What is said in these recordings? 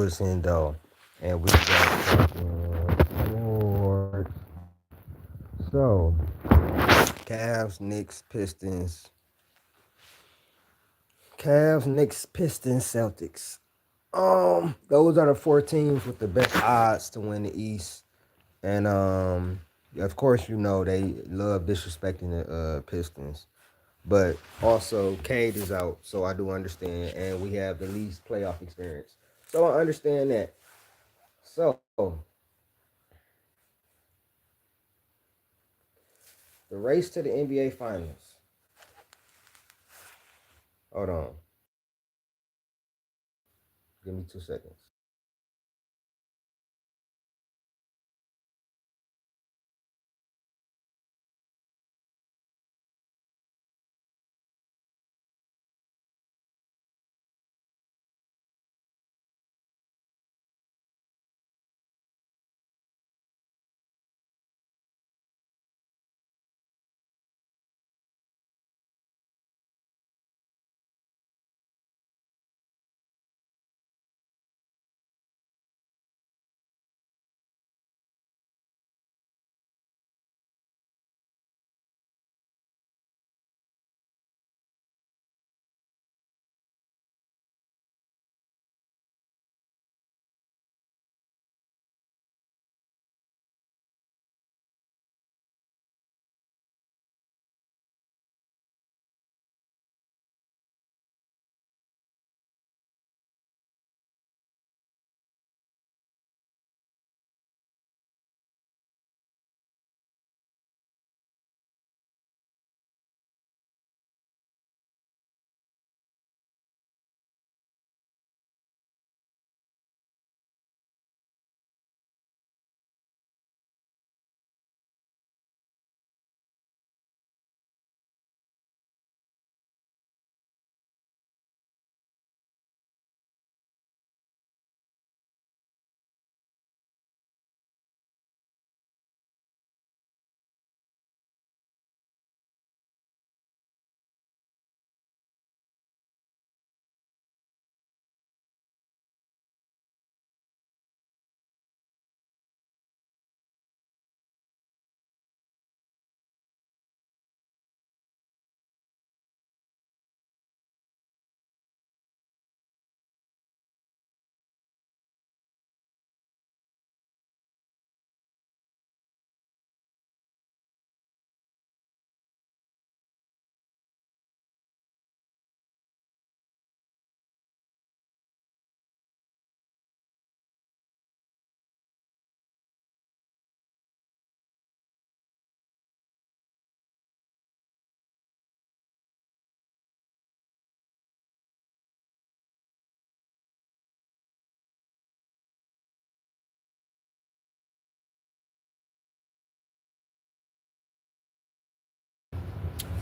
listen though, and we got board. So, Cavs, Knicks, Pistons, Cavs, Knicks, Pistons, Celtics. Those are the four teams with the best odds to win the East, and of course, they love disrespecting the Pistons. But also, Cade is out, so I do understand, and we have the least playoff experience, so I understand that. So the race to the NBA Finals. Hold on, give me 2 seconds.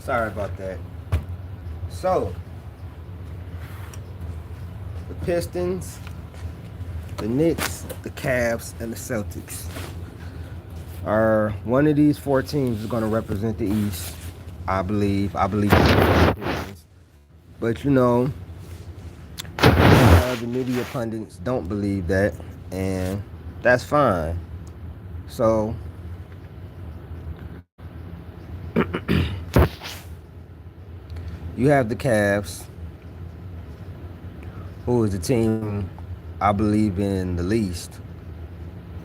Sorry about that. So the Pistons, the Knicks, the Cavs, and the Celtics are one of these four teams is going to represent the East. I believe. I believe in the Pistons. But the media pundits don't believe that, and that's fine. So you have the Cavs, who is the team I believe in the least.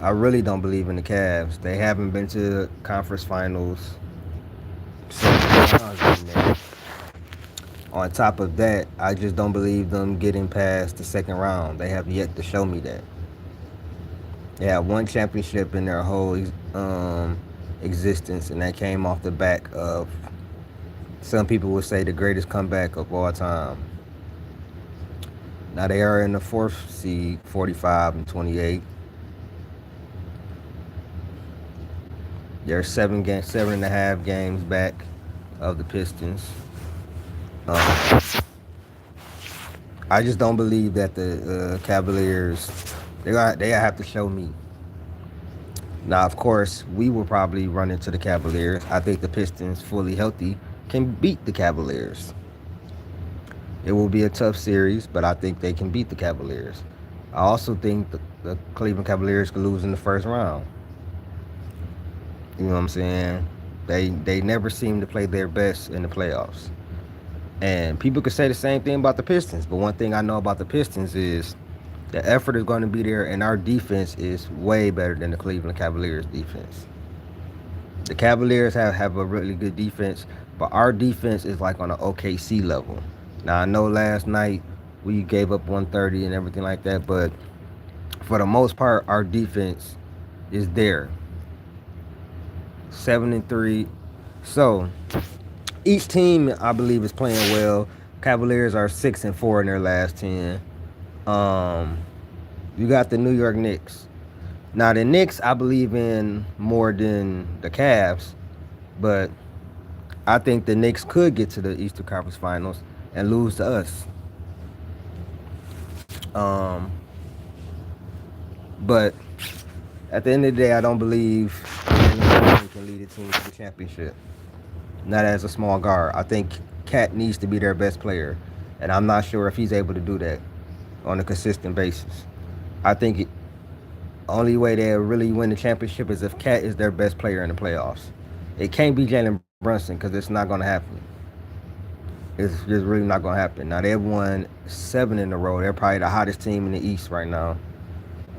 I really don't believe in the Cavs. They haven't been to conference finals since LeBron's been there. On top of that, I just don't believe them getting past the second round. They have yet to show me that. They had one championship in their whole existence, and that came off the back of, some people would say, the greatest comeback of all time. Now they are in the fourth seed, 45 and 28. They're 7.5 games back of the Pistons. Um, I just don't believe that the Cavaliers, they have to show me. Now, of course, we will probably run into the Cavaliers. I think the Pistons, fully healthy, can beat the Cavaliers. It will be a tough series, but I think they can beat the Cavaliers. I also think the Cleveland Cavaliers could lose in the first round. You know what I'm saying? They never seem to play their best in the playoffs. And people could say the same thing about the Pistons, but one thing I know about the Pistons is the effort is going to be there, and our defense is way better than the Cleveland Cavaliers defense. The Cavaliers have a really good defense, but our defense is like on an OKC level. Now I know last night we gave up 130 and everything like that, but for the most part, our defense is there. 7-3. So each team, I believe, is playing well. Cavaliers are 6-4 in their last 10. Um, you got the New York Knicks. Now the Knicks, I believe in more than the Cavs, but I think the Knicks could get to the Eastern Conference Finals and lose to us. Um, but at the end of the day, I don't believe anyone can lead a team to the championship. Not as a small guard. I think Cat needs to be their best player, and I'm not sure if he's able to do that on a consistent basis. I think only way they'll really win the championship is if Cat is their best player in the playoffs. It can't be Jalen Brunson because it's not going to happen. It's just really not going to happen. Now, they've won 7 in a row. They're probably the hottest team in the East right now.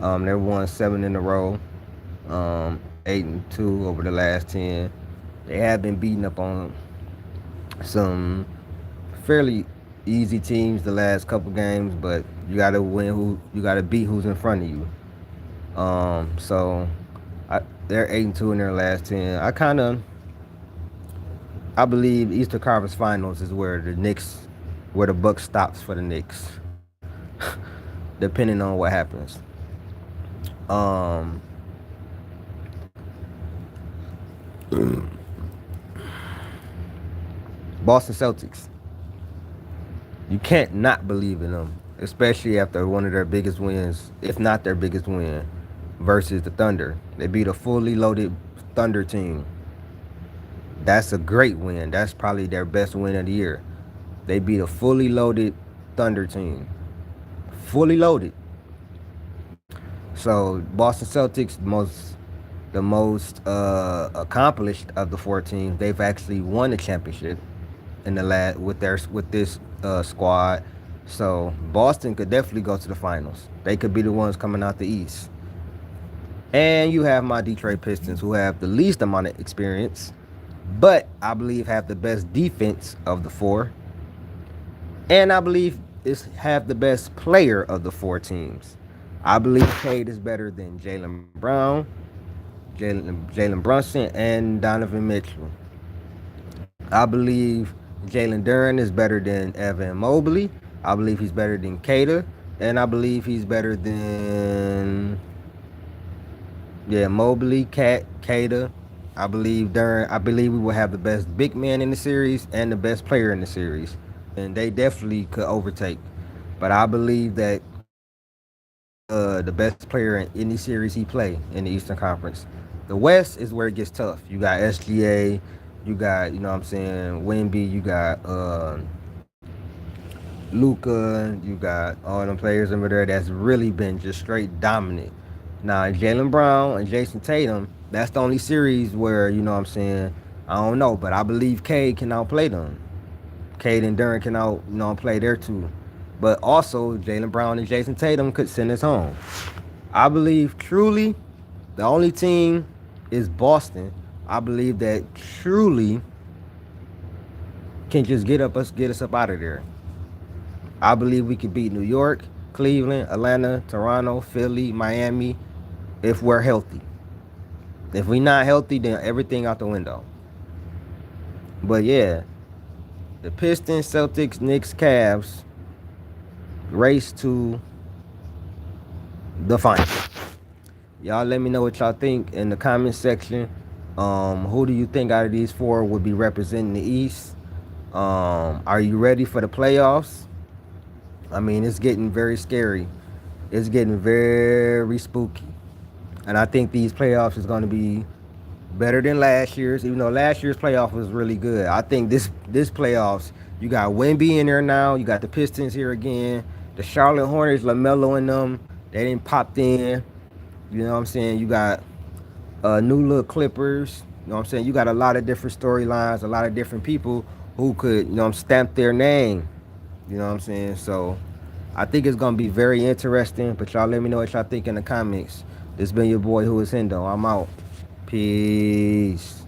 They've won 7 in a row, 8-2 over the last 10. They have been beating up on some fairly easy teams the last couple games, but you got to you got to beat who's in front of you. So they're 8-2 in their last 10. I believe Eastern Conference Finals is where the buck stops for the Knicks, depending on what happens. Um, Boston Celtics. You can't not believe in them, especially after one of their biggest wins, if not their biggest win, versus the Thunder. They beat a fully loaded Thunder team. That's a great win. That's probably their best win of the year. They beat a fully loaded Thunder team. Fully loaded. So Boston Celtics, the most accomplished of the 4 teams, they've actually won the championship in the with this squad. So Boston could definitely go to the finals. They could be the ones coming out the East. And you have my Detroit Pistons, who have the least amount of experience, but I believe have the best defense of the 4. And I believe have the best player of the 4 teams. I believe Cade is better than Jaylen Brown, Jalen Brunson, and Donovan Mitchell. I believe Jalen Duren is better than Evan Mobley. I believe he's better than Kata. And I believe he's better than Mobley, Kata. I believe Duren. I believe we will have the best big man in the series and the best player in the series. And they definitely could overtake. But I believe that the best player in any series he play in the Eastern Conference. The West is where it gets tough. You got SGA, you got, you know what I'm saying, Wemby, you got Luka, you got all them players over there that's really been just straight dominant. Now, Jaylen Brown and Jason Tatum, that's the only series where, you know what I'm saying, I don't know, but I believe Cade can outplay them. Cade and Duren can play there too. But also, Jaylen Brown and Jason Tatum could send us home. I believe truly the only team is Boston. I believe that truly can just get us up out of there. I believe we could beat New York, Cleveland, Atlanta, Toronto, Philly, Miami, if we're healthy. If we're not healthy, then everything out the window. But yeah, the Pistons, Celtics, Knicks, Cavs race to the final. Y'all let me know what y'all think in the comment section. Who do you think out of these 4 would be representing the East? Are you ready for the playoffs? I mean, it's getting very scary. It's getting very spooky. And I think these playoffs is going to be better than last year's, even though last year's playoff was really good. I think this playoffs, you got Wemby in there now. You got the Pistons here again. The Charlotte Hornets, LaMelo and them, They didn't popped in. You know what I'm saying? You got new look Clippers. You know what I'm saying? You got a lot of different storylines, a lot of different people who could, stamp their name. You know what I'm saying? So I think it's gonna be very interesting. But y'all let me know what y'all think in the comments. This been your boy Who Is Hendo. I'm out. Peace.